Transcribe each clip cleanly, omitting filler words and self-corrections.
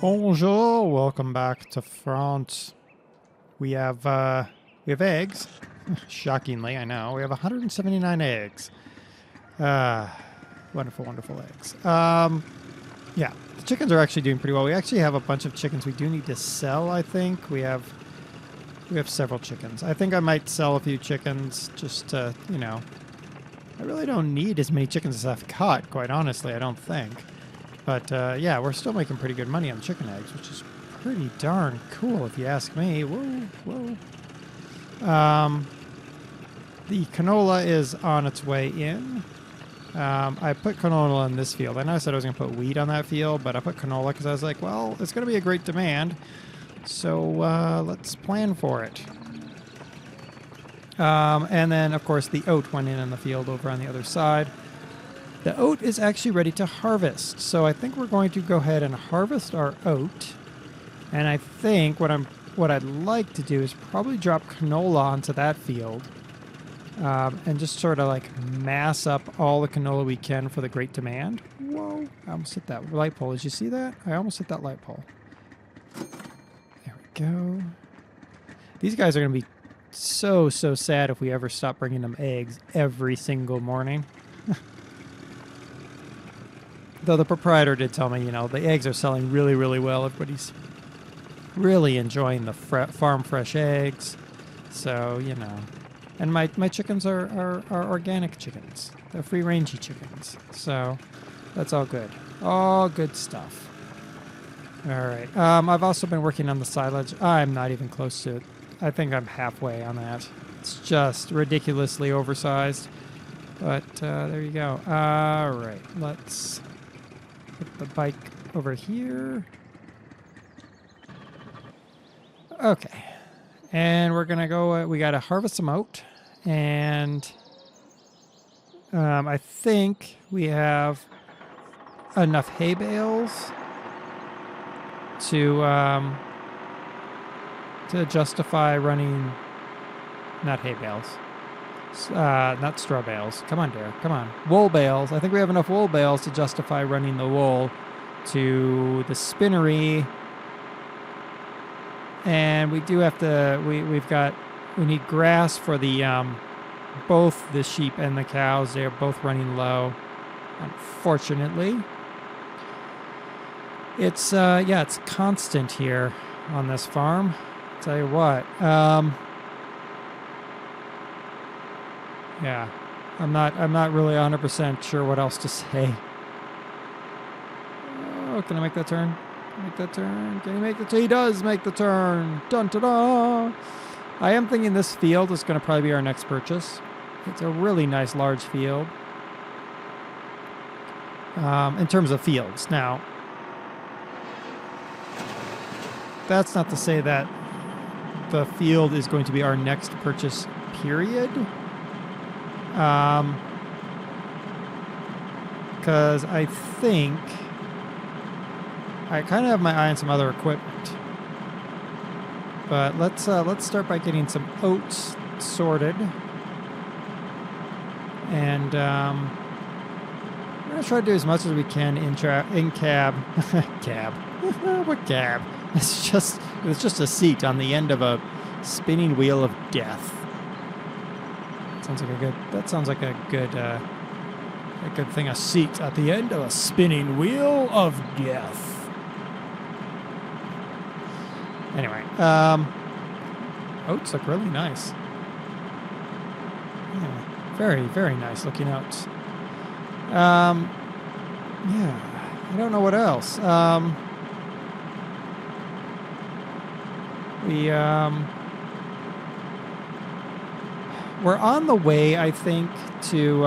Bonjour, welcome back to France. We have eggs. Shockingly, I know. We have 179 eggs. Wonderful, wonderful eggs. Yeah, the chickens are actually doing pretty well. We actually have a bunch of chickens we do need to sell, I think. We have several chickens. I think I might sell a few chickens just to, I really don't need as many chickens as I've caught, quite honestly, I don't think. But, yeah, we're still making pretty good money on chicken eggs, which is pretty darn cool if you ask me. Whoa, whoa. The canola is on its way in. I put canola in this field. I know I said I was going to put wheat on that field, but I put canola because I was like, well, it's going to be a great demand. So let's plan for it. And then, of course, the oat went in the field over on the other side. The oat is actually ready to harvest. So I think we're going to go ahead and harvest our oat. And I think what I'd like to do is probably drop canola onto that field. And just sort of like mass up all the canola we can for the great demand. Whoa, I almost hit that light pole. Did you see that? I almost hit that light pole. There we go. These guys are going to be so sad if we ever stop bringing them eggs every single morning. Though the proprietor did tell me, the eggs are selling really, really well. Everybody's really enjoying the farm fresh eggs. So, And my chickens are organic chickens. They're free-range chickens. So that's all good. All good stuff. All right. I've also been working on the silage. I'm not even close to it. I think I'm halfway on that. It's just ridiculously oversized. But there you go. All right. Let's put the bike over here. Okay. And we're going to go, we got to harvest some oat. And I think we have enough hay bales to justify running, not hay bales, not straw bales. Come on, Derek, come on. Wool bales. I think we have enough wool bales to justify running the wool to the spinnery. And we do have to, we need grass for the, both the sheep and the cows. They're both running low, unfortunately. It's, it's constant here on this farm. I'll tell you what. Yeah, I'm not really 100% sure what else to say. Oh, can I make that turn? Make that turn. Can he make the turn? He does make the turn. Dun da da. I am thinking this field is going to probably be our next purchase. It's a really nice large field. In terms of fields. Now, that's not to say that the field is going to be our next purchase, period. Because I think I kind of have my eye on some other equipment. But let's start by getting some oats sorted. And we're going to try to do as much as we can in cab. Cab. What cab? It's just a seat on the end of a spinning wheel of death. That sounds like a good thing, a seat at the end of a spinning wheel of death. Anyway, oats look really nice. Yeah, very, very nice looking oats. Yeah, I don't know what else. We're on the way, I think, to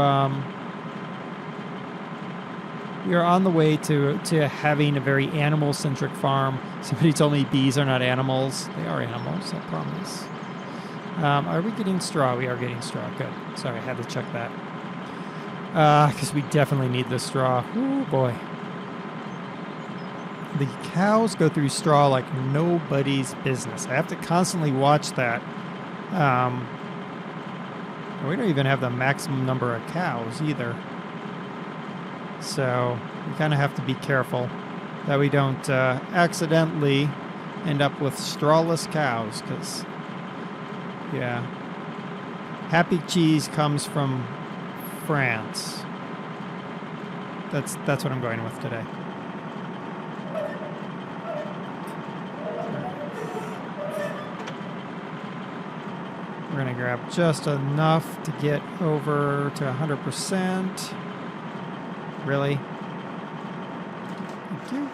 we are on the way to having a very animal-centric farm. Somebody told me bees are not animals. They are animals, I promise. Are we getting straw? We are getting straw. Good. Sorry, I had to check that. Because we definitely need the straw. Oh, boy. The cows go through straw like nobody's business. I have to constantly watch that. We don't even have the maximum number of cows either. So we kind of have to be careful. that we don't accidentally end up with strawless cows, because, yeah, happy cheese comes from France. That's what I'm going with today. We're going to grab just enough to get over to 100%. Really? Thank you.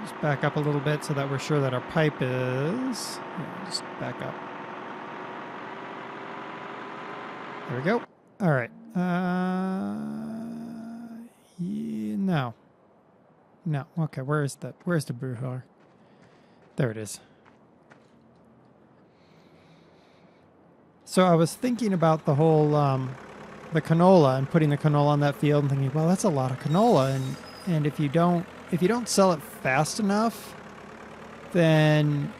Just back up a little bit so that we're sure that our pipe is... Yeah, just back up. There we go. All right. Yeah, no. No. Okay, where's the brouhaha? There it is. So I was thinking about the whole the canola and putting the canola on that field and thinking, well, that's a lot of canola, and if you don't sell it fast enough, then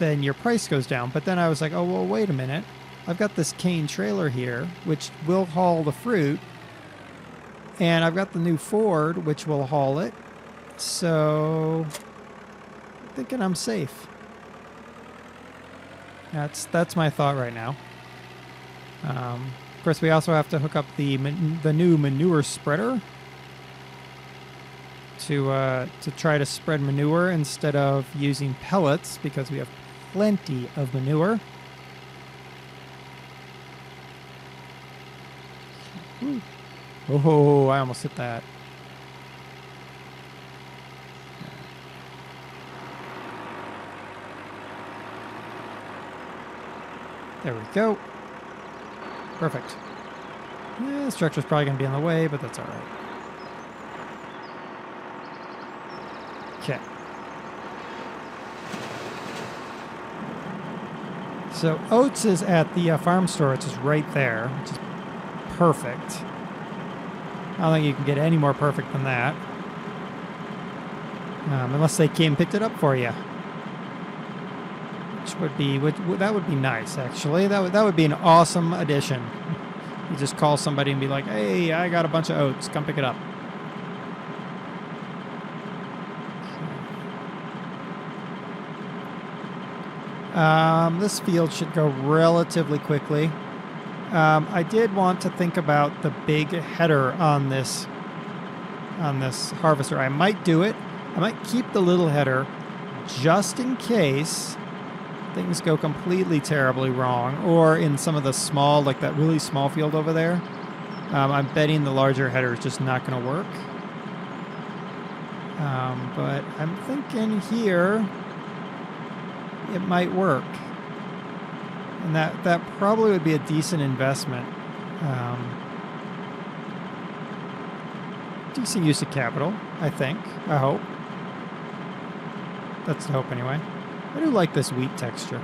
your price goes down. But then I was like, oh well, wait a minute, I've got this cane trailer here which will haul the fruit, and I've got the new Ford which will haul it, so I'm thinking I'm safe. That's my thought right now. Of course, we also have to hook up the new manure spreader to try to spread manure instead of using pellets, because we have plenty of manure. Ooh. Oh, I almost hit that. There we go. Perfect. Yeah, the structure's probably going to be in the way, but that's all right. Okay. So oats is at the farm store, which is right there, which is perfect. I don't think you can get any more perfect than that. Unless they came and picked it up for you. That would be nice, actually. That would be an awesome addition. You just call somebody and be like, hey, I got a bunch of oats, come pick it up. This field should go relatively quickly. I did want to think about the big header on this harvester. I might do it. I might keep the little header just in case things go completely terribly wrong, or in some of the small, like that really small field over there, I'm betting the larger header is just not going to work. But I'm thinking here it might work, and that probably would be a decent investment. Decent use of capital, I think. I hope. That's the hope anyway. I do like this wheat texture.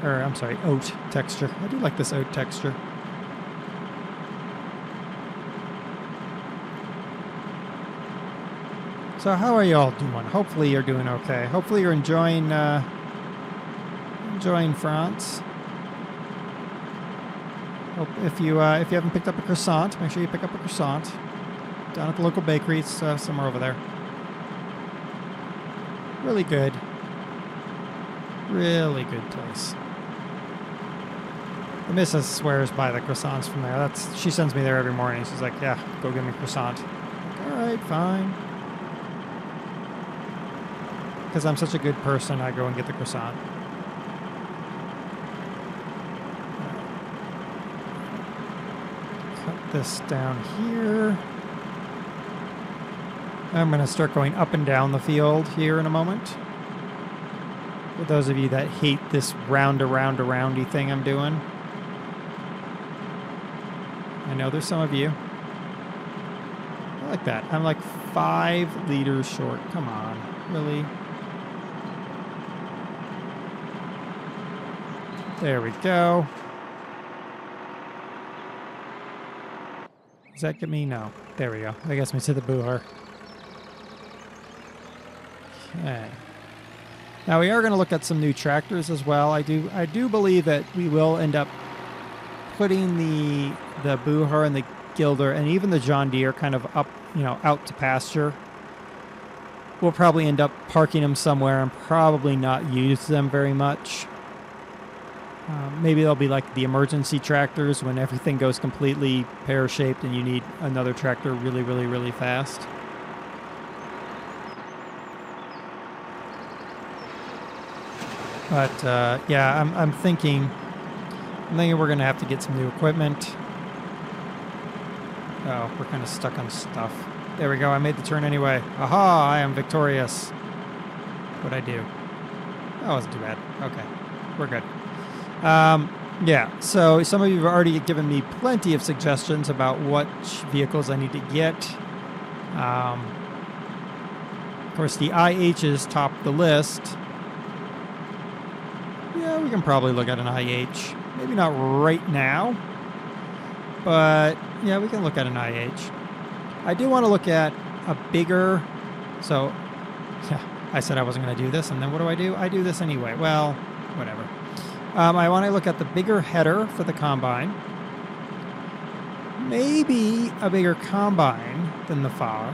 Or, I'm sorry, oat texture. I do like this oat texture. So how are you all doing? Hopefully you're doing okay. Hopefully you're enjoying France. Hope if you haven't picked up a croissant, make sure you pick up a croissant. Down at the local bakery, it's somewhere over there. Really good. Really good place. The missus swears by the croissants from there. She sends me there every morning. She's like, yeah, go get me a croissant. Like, all right, fine. Because I'm such a good person, I go and get the croissant. Cut this down here. I'm going to start going up and down the field here in a moment. For those of you that hate this roundy thing I'm doing. I know there's some of you. I like that. I'm like 5 liters short. Come on. Really? There we go. Does that get me? No. There we go. That gets me to the booher. Okay. Now we are going to look at some new tractors as well. I do believe that we will end up putting the booher and the Gilder and even the John Deere kind of up, out to pasture. We'll probably end up parking them somewhere and probably not use them very much. Maybe they'll be like the emergency tractors when everything goes completely pear-shaped and you need another tractor really, really, really fast. But yeah, I'm thinking we're going to have to get some new equipment. Oh, we're kind of stuck on stuff. There we go. I made the turn anyway. Aha! I am victorious. What'd I do? That wasn't too bad. Okay. We're good. Yeah, so some of you have already given me plenty of suggestions about what vehicles I need to get. Of course, the IHs top the list. Yeah, we can probably look at an IH. Maybe not right now, but yeah, we can look at an IH. I do want to look at a bigger, so yeah, I said I wasn't going to do this, and then what do? I do this anyway. Well, whatever. I want to look at the bigger header for the combine. Maybe a bigger combine than the FAR.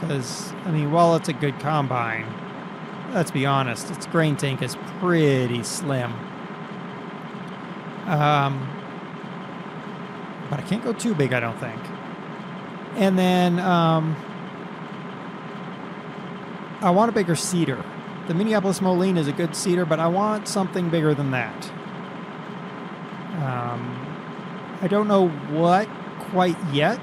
Because, I mean, while it's a good combine, let's be honest, its grain tank is pretty slim. But I can't go too big, I don't think. And then I want a bigger seeder. The Minneapolis Moline is a good seeder, but I want something bigger than that. I don't know what quite yet,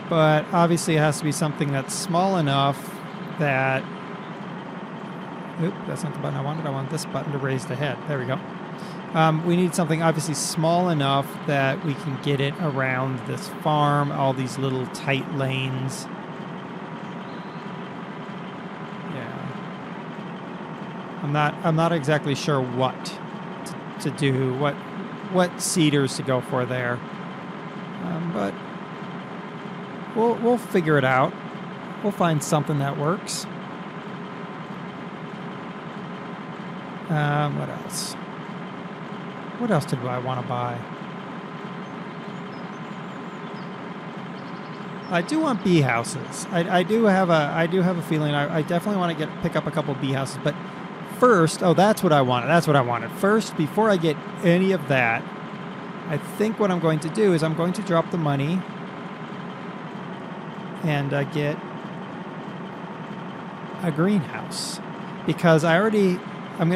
but obviously it has to be something that's small enough that... Oop, that's not the button I wanted. I want this button to raise the head. There we go. We need something obviously small enough that we can get it around this farm, all these little tight lanes. I'm not exactly sure what to do, what seeders to go for there, but we'll figure it out. We'll find something that works. What else? What else did I want to buy? I do want bee houses. I do have a feeling I definitely want to pick up a couple bee houses, but first, that's what I wanted. First, before I get any of that, I think what I'm going to do is I'm going to drop the money and get a greenhouse, because I'm going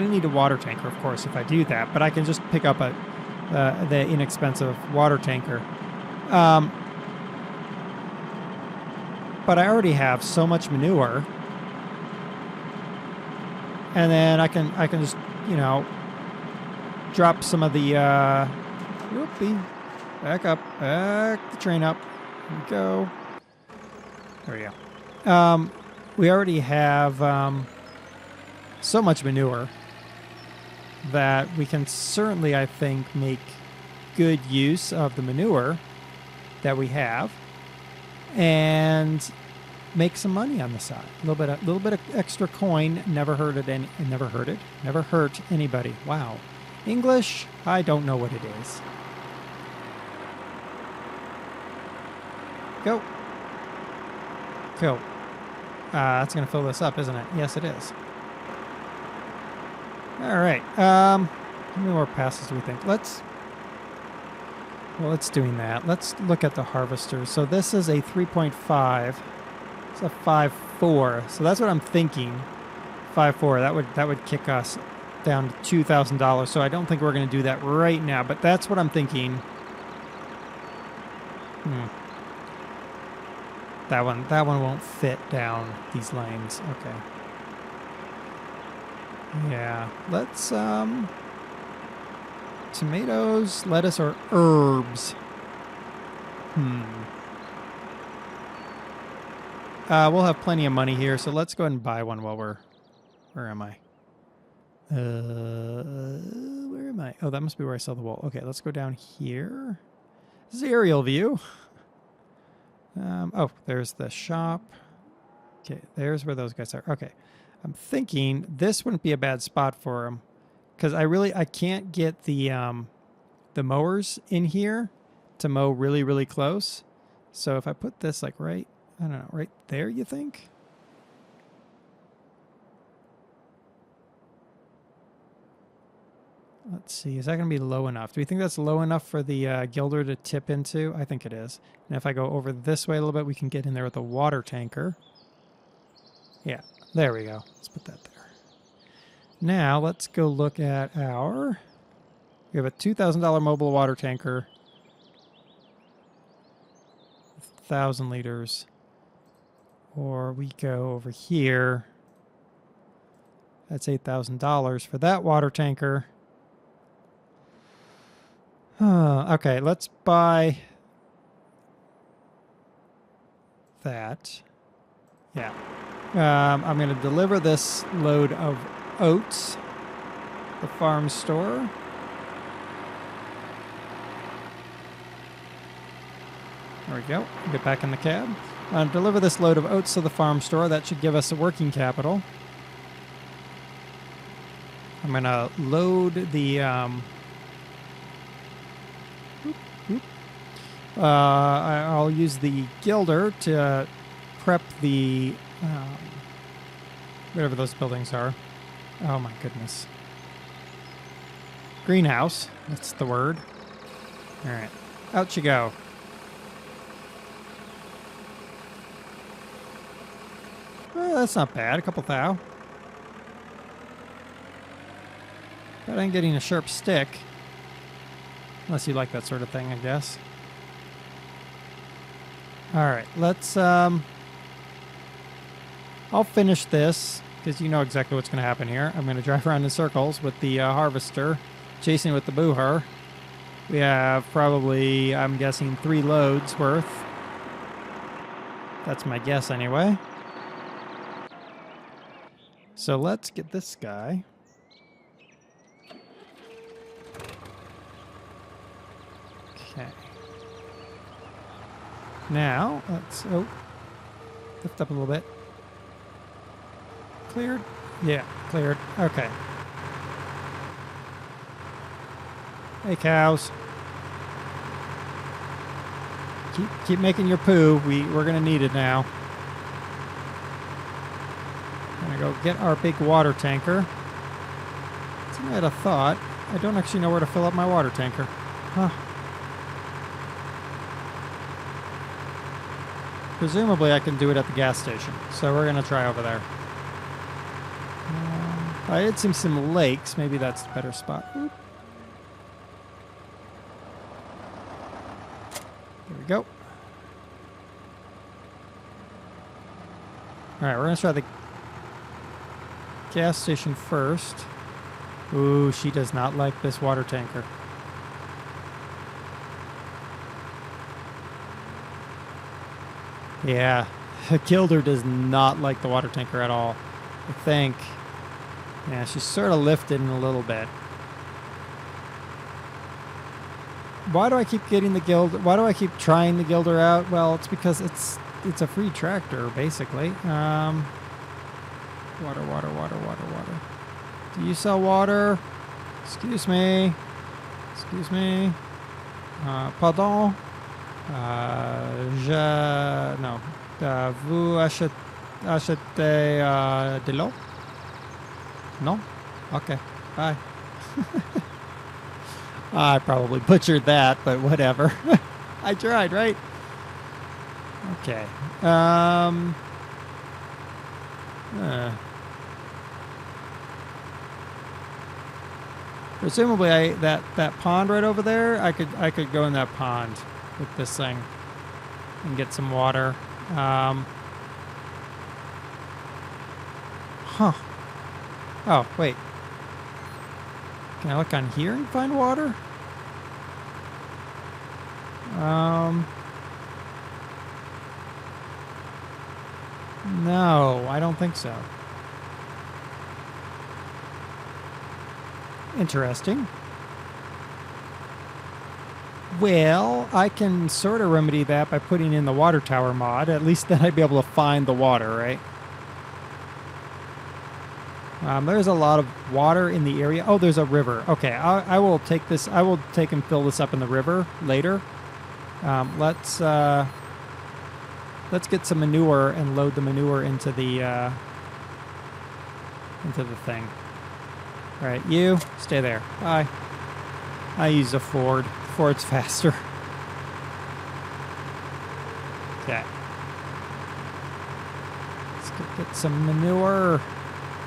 to need a water tanker, of course, if I do that, but I can just pick up the inexpensive water tanker. But I already have so much manure. And then I can just, drop some of the, whoopie, back the train up. Here we go. There we go. We already have so much manure that we can certainly, I think, make good use of the manure that we have and make some money on the side. A little bit of extra coin never hurt anybody. Wow. English, I don't know what it is. Go. Cool. That's going to fill this up, isn't it? Yes, it is. All right. How many more passes do we think? Well, it's doing that. Let's look at the harvester. So this is a 3.5. It's a 5.4. So that's what I'm thinking. 5.4. That would kick us down to $2,000. So I don't think we're going to do that right now, but that's what I'm thinking. That one won't fit down these lanes. Okay. Yeah. Let's tomatoes, lettuce, or herbs. We'll have plenty of money here, so let's go ahead and buy one while we're... Where am I? Where am I? Oh, that must be where I saw the wall. Okay, let's go down here. This is the aerial view. Oh, there's the shop. Okay, there's where those guys are. Okay, I'm thinking this wouldn't be a bad spot for them, because I can't get the mowers in here to mow really, really close. So if I put this like right, I don't know, right there, you think? Let's see, is that going to be low enough? Do we think that's low enough for the gilder to tip into? I think it is. And if I go over this way a little bit, we can get in there with a water tanker. Yeah, there we go. Let's put that there. Now, let's go look at our... We have a $2,000 mobile water tanker. 1,000 liters. Or we go over here. That's $8,000 for that water tanker. Okay, let's buy that. Yeah. I'm going to deliver this load of oats, the farm store. There we go. Get back in the cab. Deliver this load of oats to the farm store. That should give us a working capital. I'm going to load the... I'll use the gilder to prep the... whatever those buildings are. Oh my goodness. Greenhouse. That's the word. All right. Out you go. That's not bad. A couple thou. But I'm getting a sharp stick. Unless you like that sort of thing, I guess. Alright, let's... I'll finish this, because you know exactly what's going to happen here. I'm going to drive around in circles with the harvester, chasing with the booher. We have probably, I'm guessing, 3 loads worth. That's my guess anyway. So let's get this guy. Okay. Now, let's... Oh. Lift up a little bit. Cleared? Yeah, cleared. Okay. Hey, cows. Keep making your poo. We're going to need it now. Gonna go get our big water tanker. Something I had a thought. I don't actually know where to fill up my water tanker. Huh. Presumably I can do it at the gas station. So we're gonna try over there. I did see some lakes. Maybe that's the better spot. Oop. There we go. Alright, we're gonna try the gas station first. Ooh, she does not like this water tanker. Yeah, Gilder does not like the water tanker at all. I think. Yeah, she's sort of lifted in a little bit. Why do I keep getting the Gilder? Why do I keep trying the Gilder out? Well, it's because it's a free tractor, basically. Water. Do you sell water? Excuse me. Pardon. Non. Vous achetez de l'eau? No? Okay. Bye. I probably butchered that, but whatever. I tried, right? Okay. Presumably, that pond right over there, I could go in that pond with this thing and get some water. Huh. Oh, wait. Can I look on here and find water? No, I don't think so. Interesting. Well, I can sort of remedy that by putting in the water tower mod. At least then I'd be able to find the water, right? There's a lot of water in the area. Oh, there's a river. Okay, I will take this. I will take and fill this up in the river later. Let's get some manure and load the manure into the thing. All right, you stay there. Bye. I use a Ford. Ford's faster. Okay. Let's go get some manure.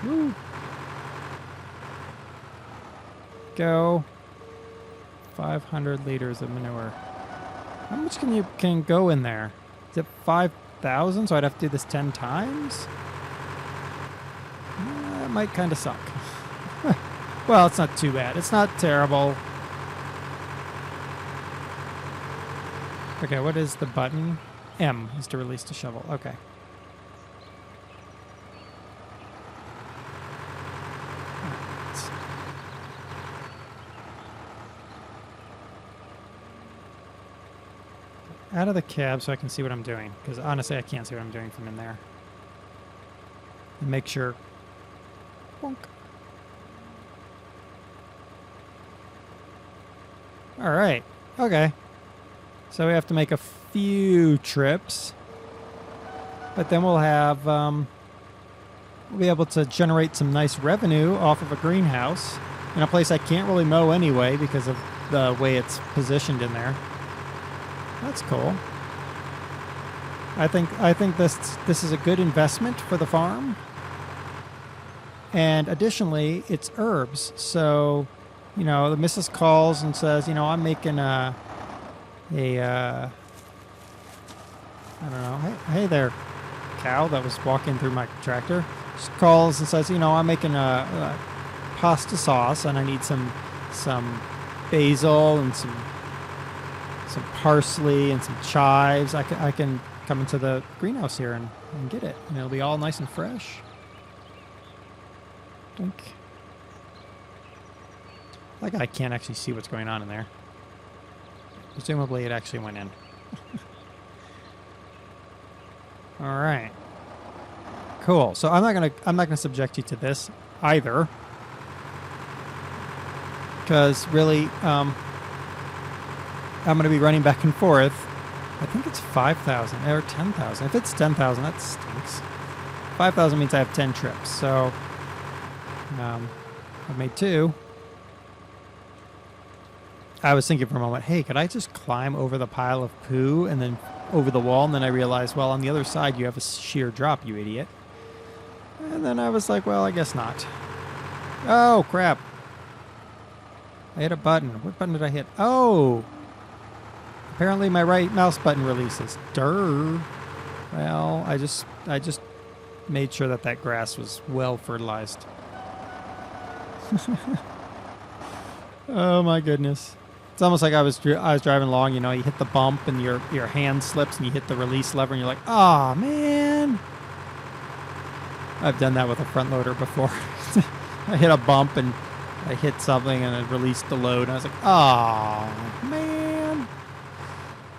Woo. Go. 500 liters of manure. How much can go in there? Is it 5,000? So I'd have to do this 10 times? That might kind of suck. Well, it's not too bad. It's not terrible. Okay, what is the button? M is to release the shovel. Okay. Out of the cab so I can see what I'm doing. Because honestly, I can't see what I'm doing from in there. And make sure. Bonk. All right. Okay. So we have to make a few trips. But then we'll have, we'll be able to generate some nice revenue off of a greenhouse in a place I can't really mow anyway because of the way it's positioned in there. That's cool. I think this is a good investment for the farm. And additionally, it's herbs. So, you know, the missus calls and says, you know, I'm making I don't know. Hey there, cow that was walking through my tractor. She calls and says, you know, I'm making a pasta sauce and I need some basil and some parsley and some chives. I can come into the greenhouse here and get it. And it'll be all nice and fresh. Like I can't actually see what's going on in there. Presumably it actually went in. All right. Cool. So I'm not gonna subject you to this either. Because really, I'm going to be running back and forth. I think it's 5,000 or 10,000. If it's 10,000, that stinks. 5,000 means I have 10 trips. So I've made 2. I was thinking for a moment, hey, could I just climb over the pile of poo and then over the wall? And then I realized, well, on the other side, you have a sheer drop, you idiot. And then I was like, well, I guess not. Oh, crap. I hit a button. What button did I hit? Oh! Apparently my right mouse button releases. Durr. Well, I just made sure that grass was well fertilized. Oh my goodness. It's almost like I was driving along, you know, you hit the bump and your hand slips and you hit the release lever and you're like, "Ah, man." I've done that with a front loader before. I hit a bump and I hit something and it released the load and I was like, "Ah, man."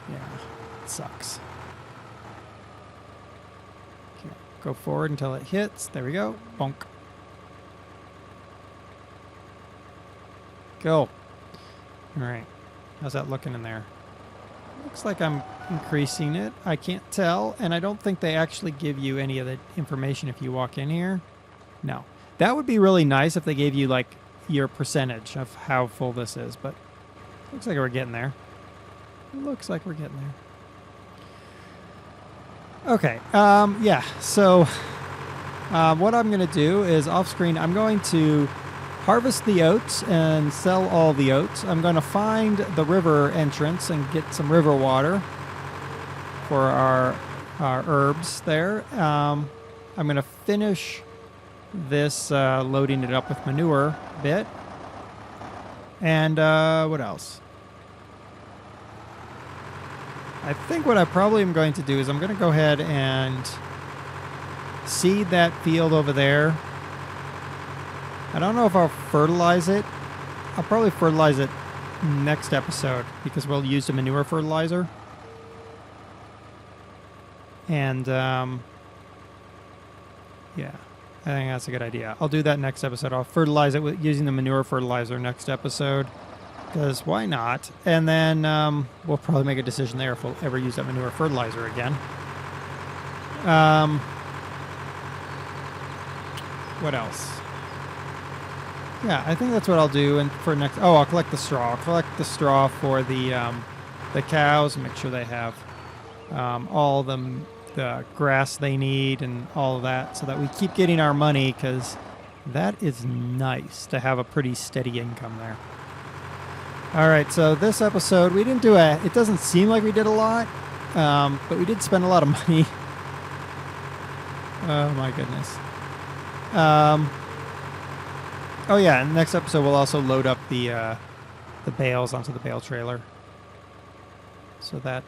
Yeah, it sucks. Okay, go forward until it hits. There we go. Bonk. Go. All right. How's that looking in there? Looks like I'm increasing it. I can't tell, and I don't think they actually give you any of the information if you walk in here. No. That would be really nice if they gave you, like, your percentage of how full this is, but looks like we're getting there. Looks like we're getting there. Okay. Yeah. So what I'm going to do is off screen, I'm going to harvest the oats and sell all the oats. I'm going to find the river entrance and get some river water for our herbs there. I'm going to finish this loading it up with manure bit. And what else? I think what I probably am going to do is I'm going to go ahead and seed that field over there. I don't know if I'll fertilize it. I'll probably fertilize it next episode because we'll use the manure fertilizer. And, yeah, I think that's a good idea. I'll do that next episode. I'll fertilize it using the manure fertilizer next episode. because why not? And then we'll probably make a decision there if we'll ever use that manure fertilizer again. What else? Yeah, I think that's what I'll do. And for next, oh, I'll collect the straw. I'll collect the straw for the cows and make sure they have all the grass they need and all of that, so that we keep getting our money, because that is nice to have a pretty steady income there. All right, so this episode we didn't do it doesn't seem like we did a lot, but we did spend a lot of money. Oh my goodness. Oh yeah, and next episode we'll also load up the bales onto the bale trailer, so that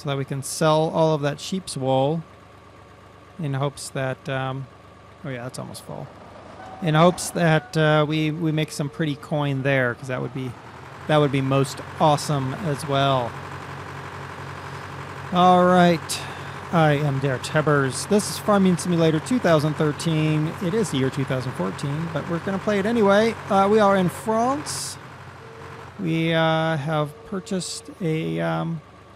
we can sell all of that sheep's wool in hopes that oh yeah, that's almost full. In hopes that we make some pretty coin there, because that would be most awesome as well. All right. I am DerTebbers. This is Farming Simulator 2013. It is the year 2014, but we're going to play it anyway. We are in France. We have purchased a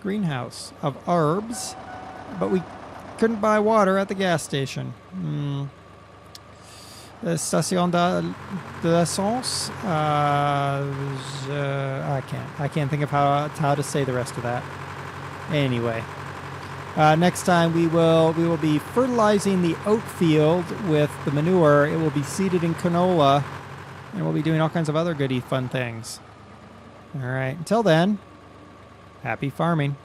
greenhouse of herbs, but we couldn't buy water at the gas station. The station d'essence. I can't think of how to say the rest of that. Anyway. Next time we will be fertilizing the oat field with the manure. It will be seeded in canola, and we'll be doing all kinds of other goody fun things. All right. Until then, happy farming.